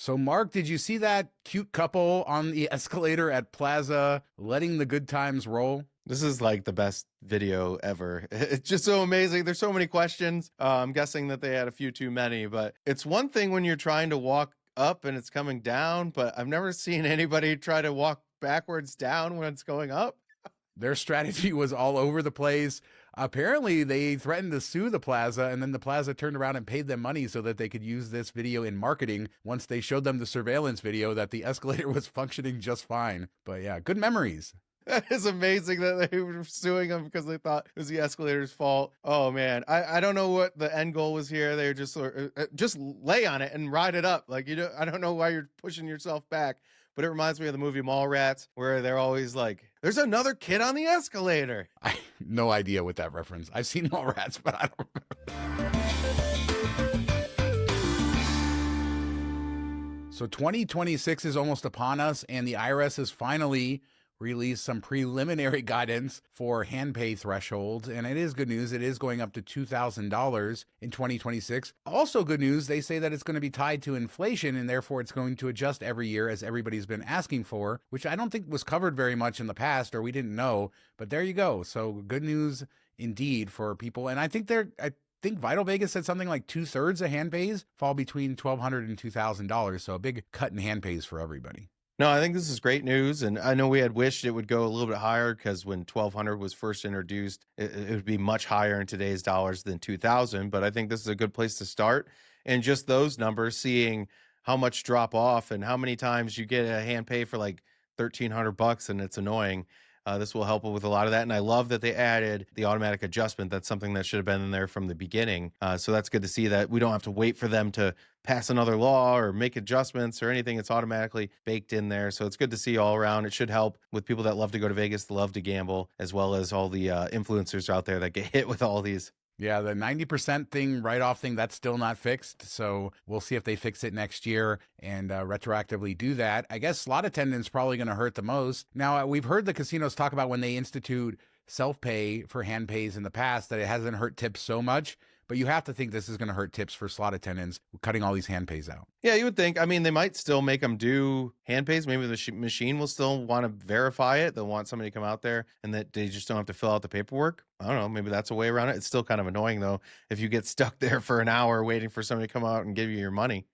So, Mark, did you see that cute couple on the escalator at Plaza letting the good times roll? This is like the best video ever. It's just so amazing. There's so many questions. I'm guessing that they had a few too many, but it's one thing when you're trying to walk up and it's coming down, but I've never seen anybody try to walk backwards down when it's going up. Their strategy was all over the place. Apparently, they threatened to sue the Plaza, and then the Plaza turned around and paid them money so that they could use this video in marketing once they showed them the surveillance video that the escalator was functioning just fine. But yeah, good memories. That is amazing that they were suing them because they thought it was the escalator's fault. Oh man, I don't know what the end goal was here. They were just lay on it and ride it up. Like I don't know why you're pushing yourself back. But it reminds me of the movie Mallrats, where they're always like, "There's another kid on the escalator." I have no idea what that reference. I've seen Mallrats, but I don't remember. So 2026 is almost upon us, and the IRS has finally released some preliminary guidance for Handpay thresholds, and it is good news. It is going up to $2,000 in 2026. Also good news, they say that it's going to be tied to inflation, and therefore it's going to adjust every year as everybody's been asking for, which I don't think was covered very much in the past, or we didn't know, but there you go. So good news indeed for people. And I think Vital Vegas said something like 2/3 of Handpays fall between $1,200 and $2,000. So a big cut in Handpays for everybody. No, I think this is great news, and I know we had wished it would go a little bit higher because when 1,200 was first introduced, it would be much higher in today's dollars than 2,000. But I think this is a good place to start, and just those numbers, seeing how much drop off and how many times you get a hand pay for like $1,300 and it's annoying. This will help with a lot of that. And I love that they added the automatic adjustment. That's something that should have been in there from the beginning. So that's good to see that we don't have to wait for them to pass another law or make adjustments or anything. It's automatically baked in there. So it's good to see all around. It should help with people that love to go to Vegas, love to gamble, as well as all the influencers out there that get hit with all these. Yeah, the 90% thing, write-off thing, that's still not fixed. So we'll see if they fix it next year and retroactively do that. I guess slot attendance probably going to hurt the most. Now, we've heard the casinos talk about when they institute self-pay for hand pays in the past that it hasn't hurt tips so much. But you have to think this is going to hurt tips for slot attendants, cutting all these hand pays out. Yeah, you would think. I mean, they might still make them do hand pays. Maybe the machine will still want to verify it. They'll want somebody to come out there and that they just don't have to fill out the paperwork. I don't know. Maybe that's a way around it. It's still kind of annoying, though, if you get stuck there for an hour waiting for somebody to come out and give you your money.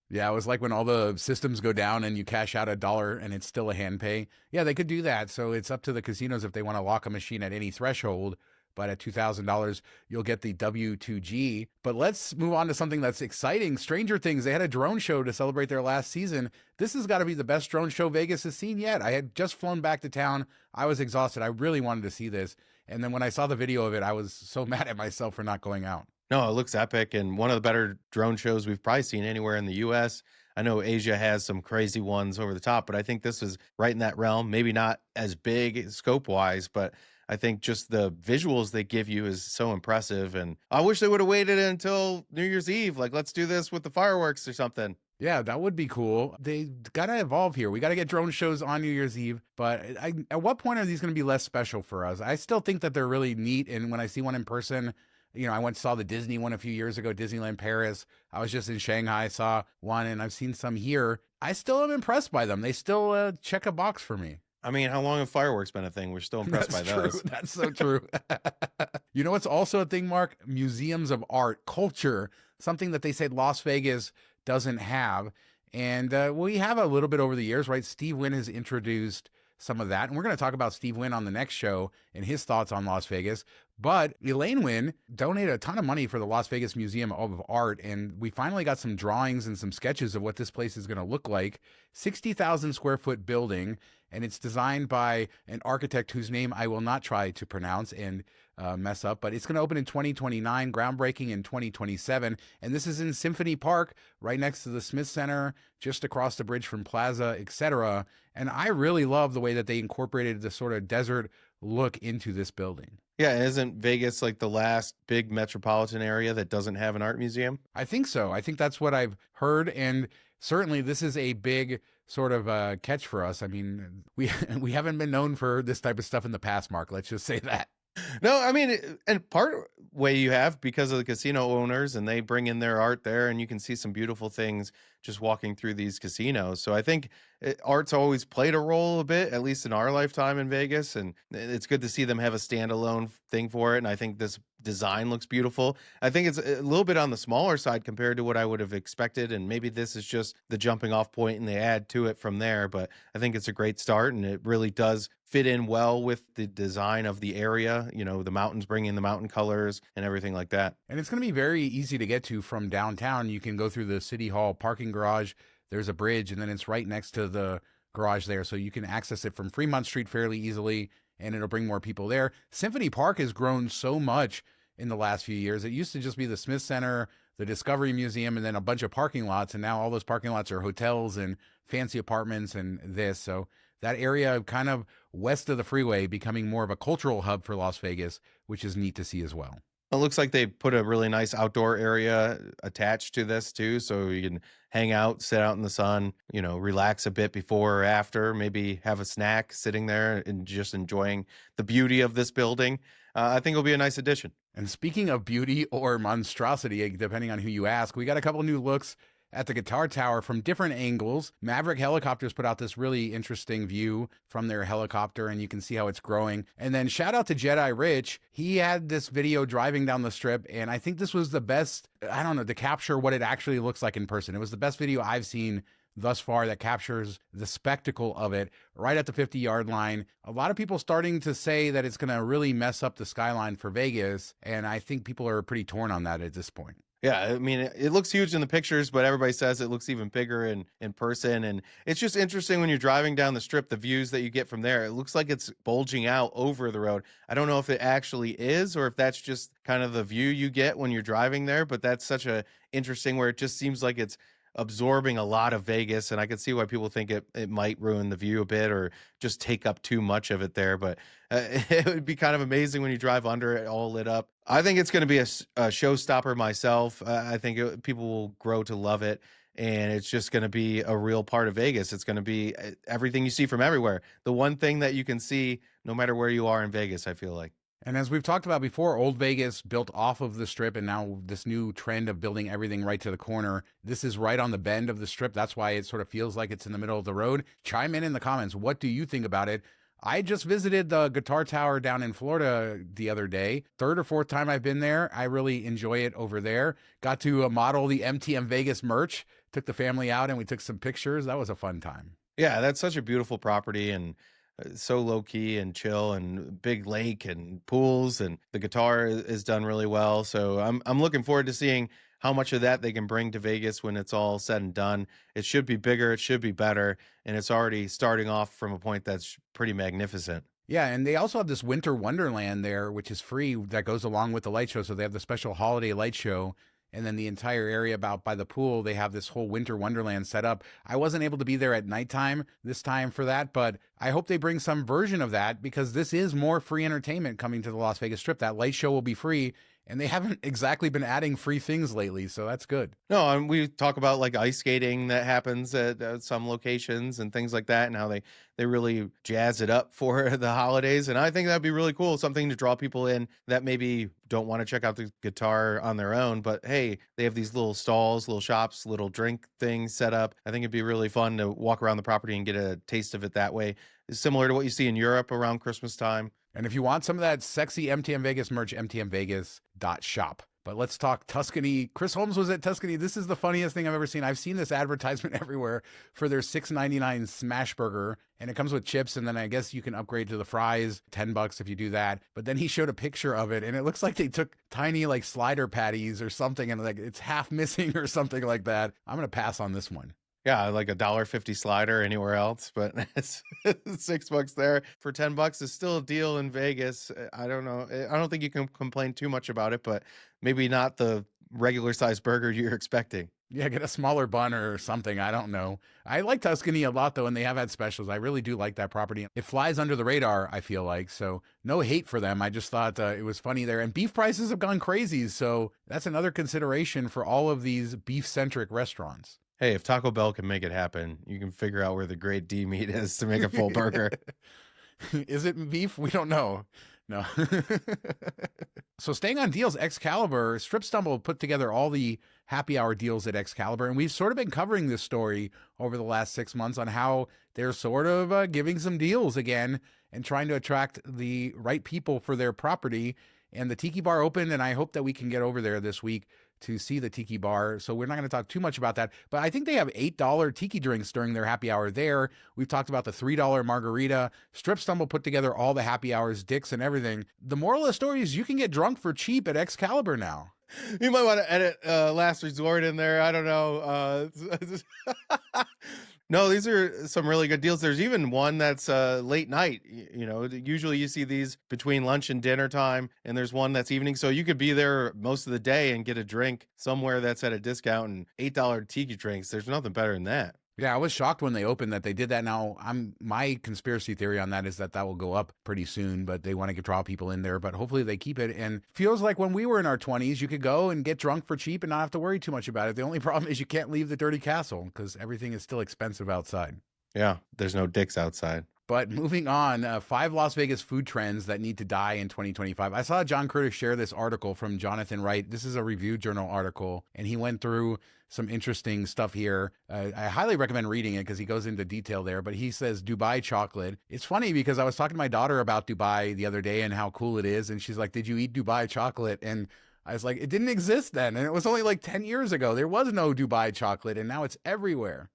Yeah, it was like when all the systems go down and you cash out $1 and it's still a hand pay. Yeah, they could do that. So it's up to the casinos if they want to lock a machine at any threshold. But at $2,000, you'll get the W2G. But let's move on to something that's exciting. Stranger Things, they had a drone show to celebrate their last season. This has got to be the best drone show Vegas has seen yet. I had just flown back to town. I was exhausted. I really wanted to see this. And then when I saw the video of it, I was so mad at myself for not going out. No, it looks epic, and one of the better drone shows we've probably seen anywhere in the U.S. I know Asia has some crazy ones over the top, but I think this was right in that realm. Maybe not as big scope-wise, but I think just the visuals they give you is so impressive. And I wish they would have waited until New Year's Eve. Like, let's do this with the fireworks or something. Yeah, that would be cool. They got to evolve here. We got to get drone shows on New Year's Eve. But at what point are these going to be less special for us? I still think that they're really neat. And when I see one in person, I went and saw the Disney one a few years ago, Disneyland Paris. I was just in Shanghai, saw one, and I've seen some here. I still am impressed by them. They still check a box for me. I mean, how long have fireworks been a thing? We're still impressed by those. That's so true. You know what's also a thing, Mark? Museums of art, culture, something that they said Las Vegas doesn't have. And we have a little bit over the years, right? Steve Wynn has introduced some of that. And we're going to talk about Steve Wynn on the next show and his thoughts on Las Vegas. But Elaine Wynn donated a ton of money for the Las Vegas Museum of Art. And we finally got some drawings and some sketches of what this place is going to look like. 60,000 square foot building. And it's designed by an architect whose name I will not try to pronounce and mess up, but it's going to open in 2029, groundbreaking in 2027. And this is in Symphony Park, right next to the Smith Center, just across the bridge from Plaza, etc. And I really love the way that they incorporated the sort of desert look into this building. Yeah, isn't Vegas like the last big metropolitan area that doesn't have an art museum? I think so. I think that's what I've heard. And certainly this is a big sort of catch for us. I mean, we haven't been known for this type of stuff in the past, Mark. Let's just say that. No, I mean, and part way you have because of the casino owners and they bring in their art there and you can see some beautiful things just walking through these casinos. So I think art's always played a role a bit, at least in our lifetime in Vegas. And it's good to see them have a standalone thing for it. And I think this design looks beautiful. I think it's a little bit on the smaller side compared to what I would have expected. And maybe this is just the jumping off point and they add to it from there. But I think it's a great start and it really does fit in well with the design of the area, the mountains, bringing the mountain colors and everything like that. And it's going to be very easy to get to from downtown. You can go through the City Hall parking garage. There's a bridge, and then it's right next to the garage there. So you can access it from Fremont Street fairly easily, and it'll bring more people there. Symphony Park has grown so much in the last few years. It used to just be the Smith Center, the Discovery Museum, and then a bunch of parking lots. And now all those parking lots are hotels and fancy apartments and this. So that area kind of west of the freeway becoming more of a cultural hub for Las Vegas, which is neat to see as well. It looks like they put a really nice outdoor area attached to this too, so you can hang out, sit out in the sun, relax a bit before or after, maybe have a snack sitting there and just enjoying the beauty of this building. I think it'll be a nice addition. And speaking of beauty or monstrosity, depending on who you ask, we got a couple new looks at the Guitar Tower from different angles. Maverick Helicopters put out this really interesting view from their helicopter, and you can see how it's growing. And then shout out to Jedi Rich. He had this video driving down the strip, and I think this was the best, to capture what it actually looks like in person. It was the best video I've seen thus far that captures the spectacle of it right at the 50-yard line. A lot of people starting to say that it's going to really mess up the skyline for Vegas, and I think people are pretty torn on that at this point. Yeah, I mean, it looks huge in the pictures, but everybody says it looks even bigger in person. And it's just interesting when you're driving down the strip, the views that you get from there. It looks like it's bulging out over the road. I don't know if it actually is or if that's just kind of the view you get when you're driving there, but that's such a interesting where it just seems like it's absorbing a lot of Vegas, and I could see why people think it might ruin the view a bit or just take up too much of it there. But it would be kind of amazing when you drive under it all lit up. I think it's going to be a showstopper myself. I think people will grow to love it, and it's just going to be a real part of Vegas. It's going to be everything you see from everywhere. The one thing that you can see no matter where you are in Vegas, I feel like. And as we've talked about before, Old Vegas built off of the strip, and now this new trend of building everything right to the corner. This is right on the bend of the strip. That's why it sort of feels like it's in the middle of the road. Chime in the comments. What do you think about it? I just visited the Guitar Tower down in Florida the other day. Third or fourth time I've been there. I really enjoy it over there. Got to model the MTM Vegas merch. Took the family out and we took some pictures. That was a fun time. Yeah, that's such a beautiful property and so low key and chill and big lake and pools, and the guitar is done really well. So I'm looking forward to seeing how much of that they can bring to Vegas when it's all said and done. It should be bigger, it should be better, and it's already starting off from a point that's pretty magnificent. Yeah, and they also have this Winter Wonderland there, which is free, that goes along with the light show. So they have the special holiday light show. And then the entire area about by the pool, they have this whole Winter Wonderland set up. I wasn't able to be there at nighttime this time for that, but I hope they bring some version of that because this is more free entertainment coming to the Las Vegas Strip. That light show will be free, and they haven't exactly been adding free things lately, so that's good. No, and we talk about like ice skating that happens at some locations and things like that, and how they really jazz it up for the holidays. And I think that'd be really cool, something to draw people in that maybe don't want to check out the guitar on their own, but hey, they have these little stalls, little shops, little drink things set up. I think it'd be really fun to walk around the property and get a taste of it that way. It's similar to what you see in Europe around Christmas time. And if you want some of that sexy MTM Vegas merch, mtmvegas.shop. But let's talk Tuscany. Chris Holmes was at Tuscany. This is the funniest thing I've ever seen. I've seen this advertisement everywhere for their $6.99 smash burger, and it comes with chips, and then I guess you can upgrade to the fries, $10 if you do that. But then he showed a picture of it, and it looks like they took tiny like slider patties or something, and like it's half missing or something like that. I'm gonna pass on this one. Yeah, like $1.50 slider anywhere else, but it's $6 there for $10 is still a deal in Vegas. I don't know. I don't think you can complain too much about it, but maybe not the regular size burger you're expecting. Yeah, get a smaller bun or something. I don't know. I like Tuscany a lot, though, and they have had specials. I really do like that property. It flies under the radar, I feel like. So no hate for them. I just thought it was funny there. And beef prices have gone crazy. So that's another consideration for all of these beef-centric restaurants. Hey, if Taco Bell can make it happen, you can figure out where the grade D meat is to make a full burger. Is it beef? We don't know. No. So staying on deals, Excalibur, Strip Stumble put together all the happy hour deals at Excalibur. And we've sort of been covering this story over the last 6 months on how they're sort of giving some deals again and trying to attract the right people for their property. And the Tiki Bar opened, and I hope that we can get over there this week to see the Tiki Bar. So we're not going to talk too much about that, but I think they have $8 Tiki drinks during their happy hour there. We've talked about the $3 margarita. Strip Stumble put together all the happy hours, dicks and everything. The moral of the story is you can get drunk for cheap at Excalibur now. You might want to edit Last Resort in there. I don't know. No, these are some really good deals. There's even one that's late night. You know, usually you see these between lunch and dinner time, and there's one that's evening. So you could be there most of the day and get a drink somewhere that's at a discount, and $8 tiki drinks. There's nothing better than that. Yeah, I was shocked when they opened that they did that. Now, my conspiracy theory on that is that will go up pretty soon, but they want to draw people in there. But hopefully they keep it. And feels like when we were in our 20s, you could go and get drunk for cheap and not have to worry too much about it. The only problem is you can't leave the dirty castle because everything is still expensive outside. Yeah, there's no dicks outside. But moving on, 5 Las Vegas food trends that need to die in 2025. I saw John Curtis share this article from Jonathan Wright. This is a Review Journal article, and he went through some interesting stuff here. I highly recommend reading it because he goes into detail there. But he says Dubai chocolate. It's funny because I was talking to my daughter about Dubai the other day and how cool it is. And she's like, did you eat Dubai chocolate? And I was like, it didn't exist then. And it was only like 10 years ago. There was no Dubai chocolate, and now it's everywhere.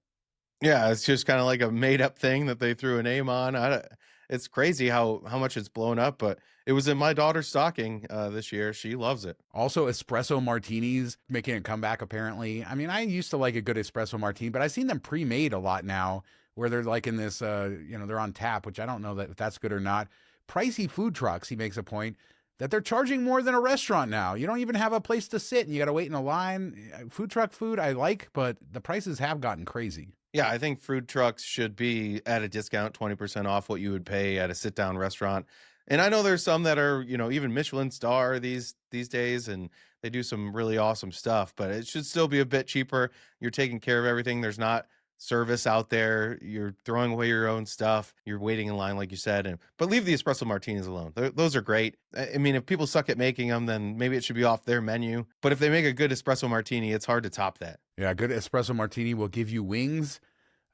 Yeah, it's just kind of like a made up thing that they threw a name on. It's crazy how much it's blown up, but it was in my daughter's stocking this year. She loves it. Also, espresso martinis making a comeback, apparently. I mean, I used to like a good espresso martini, but I've seen them pre-made a lot now where they're like in this, they're on tap, which I don't know if that's good or not. Pricey food trucks, he makes a point, that they're charging more than a restaurant now. You don't even have a place to sit and you got to wait in a line. Food truck food I like, but the prices have gotten crazy. Yeah, I think food trucks should be at a discount, 20% off what you would pay at a sit-down restaurant. And I know there's some that are, even Michelin star these days, and they do some really awesome stuff, but it should still be a bit cheaper. You're taking care of everything. There's not service out there. You're throwing away your own stuff. You're waiting in line, like you said. But leave the espresso martinis alone. Those are great. I mean, if people suck at making them, then maybe it should be off their menu. But if they make a good espresso martini, it's hard to top that. Yeah, a good espresso martini will give you wings.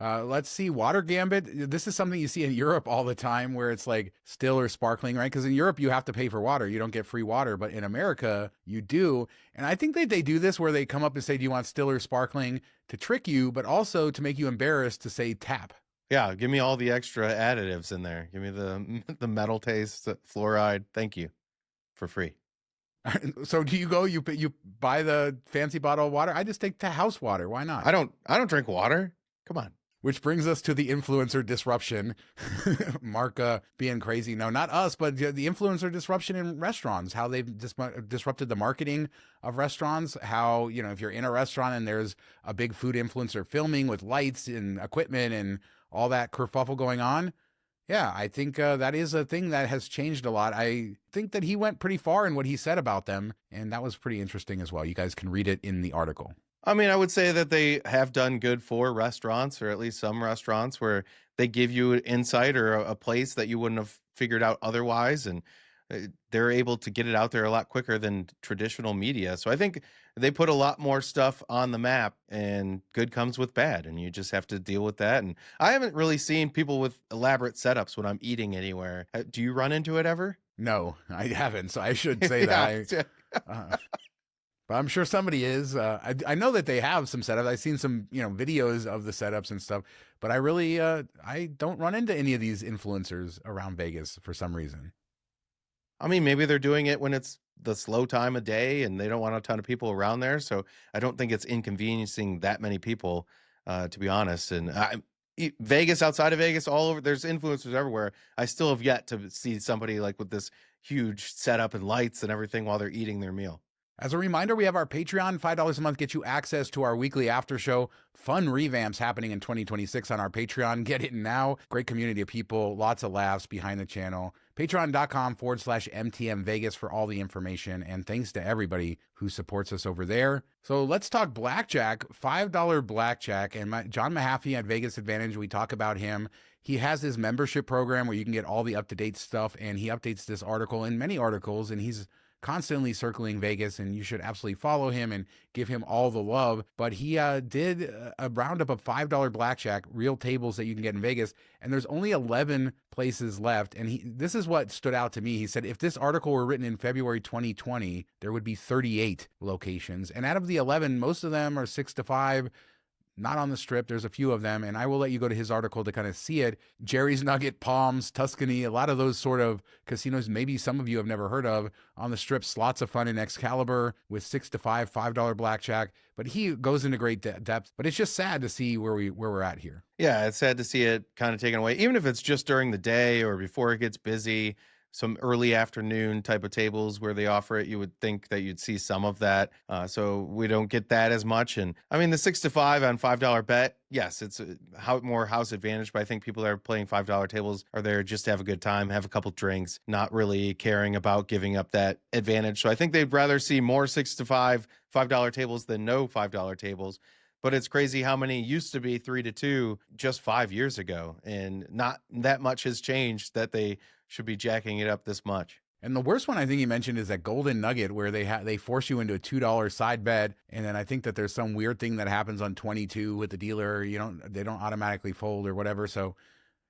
Let's see, water gambit. This is something you see in Europe all the time where it's like still or sparkling, right? Because in Europe, you have to pay for water. You don't get free water. But in America, you do. And I think that they do this where they come up and say, do you want still or sparkling, to trick you, but also to make you embarrassed to say tap. Yeah, give me all the extra additives in there. Give me the metal taste, fluoride. Thank you. For free. So do you go, you buy the fancy bottle of water? I just take the house water. Why not? I don't drink water. Come on. Which brings us to the influencer disruption. Mark being crazy. No, not us, but the influencer disruption in restaurants, how they've disrupted the marketing of restaurants, how, if you're in a restaurant and there's a big food influencer filming with lights and equipment and all that kerfuffle going on. Yeah, I think that is a thing that has changed a lot. I think that he went pretty far in what he said about them, and that was pretty interesting as well. You guys can read it in the article. I mean, I would say that they have done good for restaurants, or at least some restaurants, where they give you an insight or a place that you wouldn't have figured out otherwise. And they're able to get it out there a lot quicker than traditional media. So I think they put a lot more stuff on the map, and good comes with bad. And you just have to deal with that. And I haven't really seen people with elaborate setups when I'm eating anywhere. Do you run into it ever? No, I haven't. So I should say that. But I'm sure somebody is. I know that they have some setups. I've seen some, videos of the setups and stuff. But I really, I don't run into any of these influencers around Vegas for some reason. I mean, maybe they're doing it when it's the slow time of day and they don't want a ton of people around there. So I don't think it's inconveniencing that many people, to be honest. And Vegas, outside of Vegas, all over, there's influencers everywhere. I still have yet to see somebody like with this huge setup and lights and everything while they're eating their meal. As a reminder, we have our Patreon. $5 a month gets you access to our weekly after show. Fun revamps happening in 2026 on our Patreon. Get it now. Great community of people, lots of laughs behind the channel. Patreon.com/MTM Vegas for all the information. And thanks to everybody who supports us over there. So let's talk Blackjack, $5 Blackjack. And John Mahaffey at Vegas Advantage, we talk about him. He has his membership program where you can get all the up-to-date stuff, and he updates this article and many articles, and he's constantly circling Vegas, and you should absolutely follow him and give him all the love. But he did a roundup of $5 Blackjack, real tables that you can get in Vegas, and there's only 11 places left. And this is what stood out to me. He said, if this article were written in February 2020, there would be 38 locations. And out of the 11, most of them are 6 to 5, not on the Strip. There's a few of them, and I will let you go to his article to kind of see it. Jerry's Nugget, Palms, Tuscany, a lot of those sort of casinos maybe some of you have never heard of. On the Strip, lots of fun in Excalibur with 6 to 5, $5 Blackjack. But he goes into great depth. But it's just sad to see where we're at here. Yeah, it's sad to see it kind of taken away, even if it's just during the day or before it gets busy. Some early afternoon type of tables where they offer it, you would think that you'd see some of that. So we don't get that as much. And I mean, the 6 to 5 on $5 bet, yes, it's more house advantage, but I think people that are playing $5 tables are there just to have a good time, have a couple drinks, not really caring about giving up that advantage. So I think they'd rather see more 6 to 5 $5 tables than no $5 tables. But it's crazy how many used to be 3 to 2 just 5 years ago. And not that much has changed that they should be jacking it up this much. And the worst one I think he mentioned is that Golden Nugget where they force you into a $2 side bet. And then I think that there's some weird thing that happens on 22 with the dealer. They don't automatically fold or whatever. So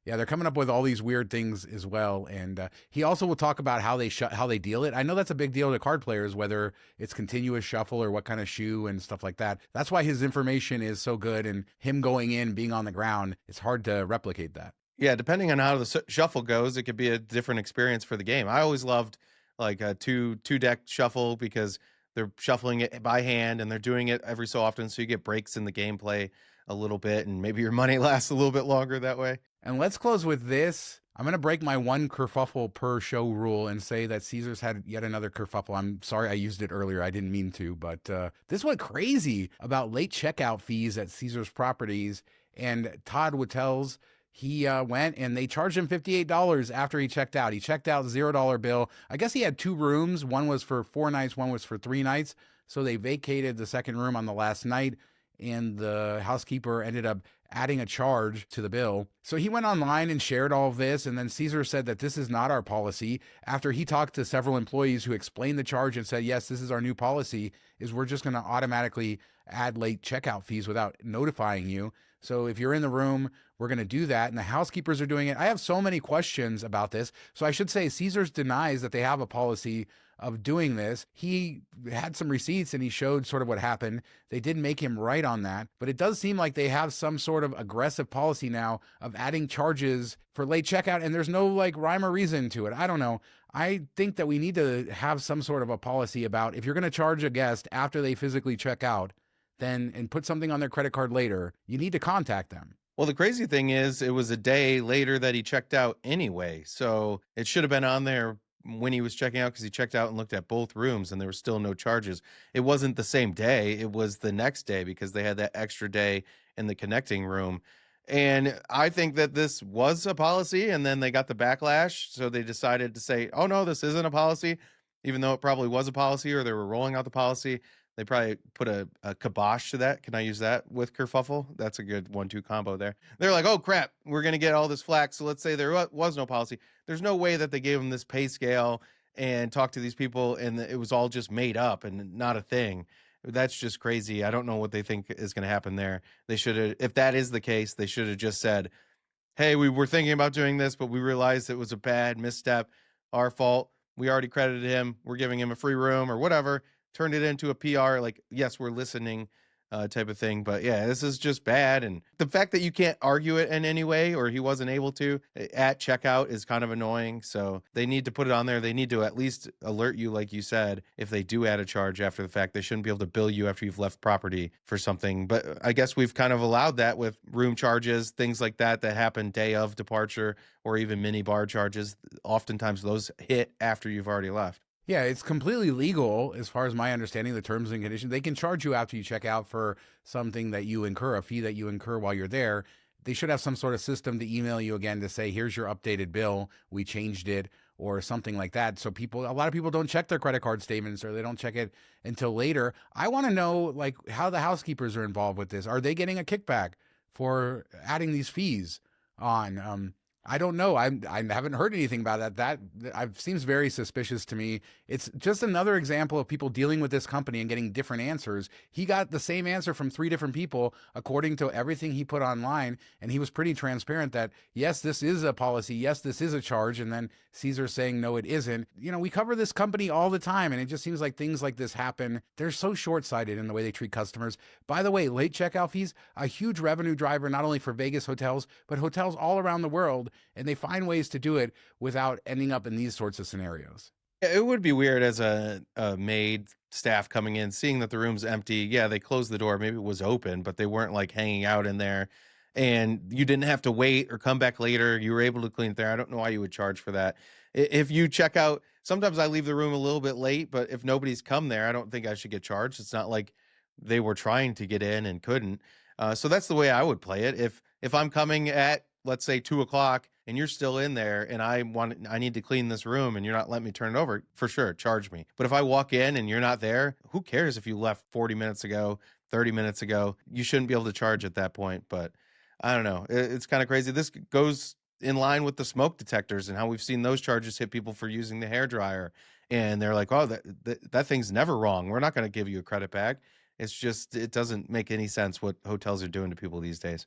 yeah, they're coming up with all these weird things as well. And he also will talk about how they deal it. I know that's a big deal to card players, whether it's continuous shuffle or what kind of shoe and stuff like that. That's why his information is so good, and him going in, being on the ground, it's hard to replicate that. Yeah, depending on how the shuffle goes, it could be a different experience for the game. I always loved like a two deck shuffle because they're shuffling it by hand and they're doing it every so often, so you get breaks in the gameplay a little bit, and maybe your money lasts a little bit longer that way. And let's close with this. I'm going to break my one kerfuffle per show rule and say that Caesars had yet another kerfuffle. I'm sorry I used it earlier. I didn't mean to, but this went crazy about late checkout fees at Caesars properties. And Todd Wittel's, he went and they charged him $58 after he checked out. He checked out $0 bill. I guess he had 2 rooms. One was for 4 nights. One was for 3 nights. So they vacated the second room on the last night, and the housekeeper ended up adding a charge to the bill. So he went online and shared all of this, and then Caesar said that this is not our policy. After he talked to several employees who explained the charge and said, yes, this is our new policy, is we're just going to automatically add late checkout fees without notifying you. So if you're in the room, we're going to do that. And the housekeepers are doing it. I have so many questions about this. So I should say Caesars denies that they have a policy of doing this. He had some receipts and he showed sort of what happened. They did make him right on that, but it does seem like they have some sort of aggressive policy now of adding charges for late checkout, and there's no like rhyme or reason to it. I don't know. I think that we need to have some sort of a policy about if you're going to charge a guest after they physically check out, then and put something on their credit card later, you need to contact them. Well, the crazy thing is it was a day later that he checked out anyway. So it should have been on there when he was checking out, because he checked out and looked at both rooms and there were still no charges. It wasn't the same day. It was the next day because they had that extra day in the connecting room. And I think that this was a policy, and then they got the backlash. So they decided to say, oh, no, this isn't a policy, even though it probably was a policy, or they were rolling out the policy. They probably put a kibosh to that. Can I use that with kerfuffle? That's a good 1-2 combo there. They're like, oh, crap, we're going to get all this flack. So let's say there was no policy. There's no way that they gave them this pay scale and talked to these people and it was all just made up and not a thing. That's just crazy. I don't know what they think is going to happen there. They should have, if that is the case, they should have just said, hey, we were thinking about doing this, but we realized it was a bad misstep, our fault. We already credited him. We're giving him a free room or whatever. Turned it into a PR, like, yes, we're listening type of thing. But yeah, this is just bad. And the fact that you can't argue it in any way, or he wasn't able to at checkout, is kind of annoying. So they need to put it on there. They need to at least alert you, like you said, if they do add a charge after the fact. They shouldn't be able to bill you after you've left property for something. But I guess we've kind of allowed that with room charges, things like that happen day of departure, or even mini bar charges. Oftentimes those hit after you've already left. Yeah, it's completely legal as far as my understanding, the terms and conditions. They can charge you after you check out for something that you incur, a fee that you incur while you're there. They should have some sort of system to email you again to say, here's your updated bill. We changed it. or something like that. So a lot of people don't check their credit card statements, or they don't check it until later. I want to know like how the housekeepers are involved with this. Are they getting a kickback for adding these fees on? I don't know. I haven't heard anything about that. Seems very suspicious to me. It's just another example of people dealing with this company and getting different answers. He got the same answer from 3 different people according to everything he put online, and he was pretty transparent that yes, this is a policy, yes, this is a charge, and then Caesar saying no, it isn't. You know, we cover this company all the time, and it just seems like things like this happen. They're so short-sighted in the way they treat customers. By the way, late checkout fees, a huge revenue driver not only for Vegas hotels, but hotels all around the world. And they find ways to do it without ending up in these sorts of scenarios. It would be weird as a maid staff coming in, seeing that the room's empty. Yeah, they closed the door. Maybe it was open, but they weren't like hanging out in there. And you didn't have to wait or come back later. You were able to clean it there. I don't know why you would charge for that. If you check out, sometimes I leave the room a little bit late, but if nobody's come there, I don't think I should get charged. It's not like they were trying to get in and couldn't. So that's the way I would play it. If I'm coming at, let's say, 2:00 and you're still in there and I need to clean this room and you're not letting me turn it over, for sure, charge me. But if I walk in and you're not there, who cares if you left 40 minutes ago, 30 minutes ago? You shouldn't be able to charge at that point. But I don't know. It's kind of crazy. This goes in line with the smoke detectors and how we've seen those charges hit people for using the hairdryer. And they're like, oh, that thing's never wrong. We're not going to give you a credit back. It's just, it doesn't make any sense what hotels are doing to people these days.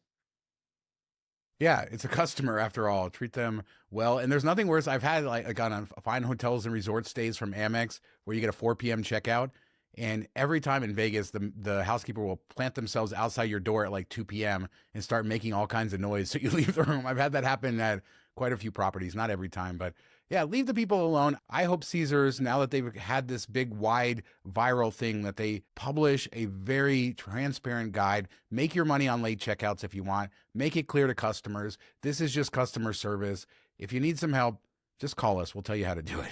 Yeah, it's a customer after all. Treat them well. And there's nothing worse. I've had like on fine hotels and resort stays from Amex where you get a 4 p.m. checkout. And every time in Vegas, the housekeeper will plant themselves outside your door at like 2 p.m. and start making all kinds of noise. So you leave the room. I've had that happen at quite a few properties, not every time, but yeah, leave the people alone. I hope Caesars, now that they've had this big, wide, viral thing, that they publish a very transparent guide. Make your money on late checkouts if you want. Make it clear to customers. This is just customer service. If you need some help, just call us. We'll tell you how to do it.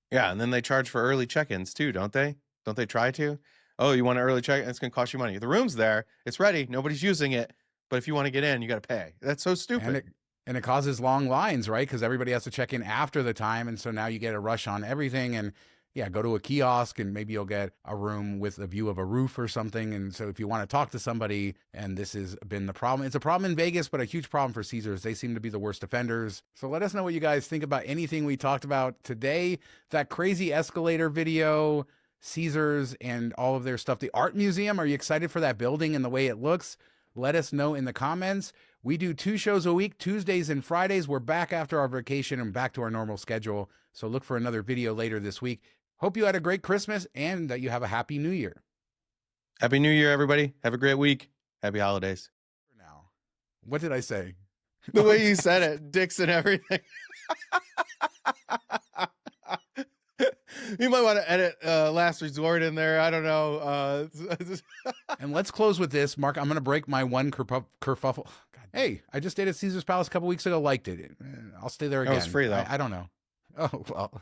Yeah, and then they charge for early check-ins too, don't they? Don't they try to? Oh, you want an early check-in? It's going to cost you money. The room's there. It's ready. Nobody's using it. But if you want to get in, you got to pay. That's so stupid. And it causes long lines, right? Because everybody has to check in after the time. And so now you get a rush on everything. And yeah, go to a kiosk and maybe you'll get a room with a view of a roof or something. And so if you want to talk to somebody, and this has been the problem, it's a problem in Vegas, but a huge problem for Caesars. They seem to be the worst offenders. So let us know what you guys think about anything we talked about today. That crazy escalator video, Caesars and all of their stuff. The art museum, are you excited for that building and the way it looks? Let us know in the comments. We do 2 shows a week, Tuesdays and Fridays. We're back after our vacation and back to our normal schedule. So look for another video later this week. Hope you had a great Christmas and that you have a happy New Year. Happy New Year, everybody. Have a great week. Happy holidays. For now, what did I say? The way you said it, dicks and everything. You might want to edit last resort in there. I don't know. And let's close with this. Mark, I'm going to break my one kerfuffle. God. Hey, I just stayed at Caesar's Palace a couple weeks ago. Liked it. I'll stay there again. It was free, though. I don't know. Oh, well.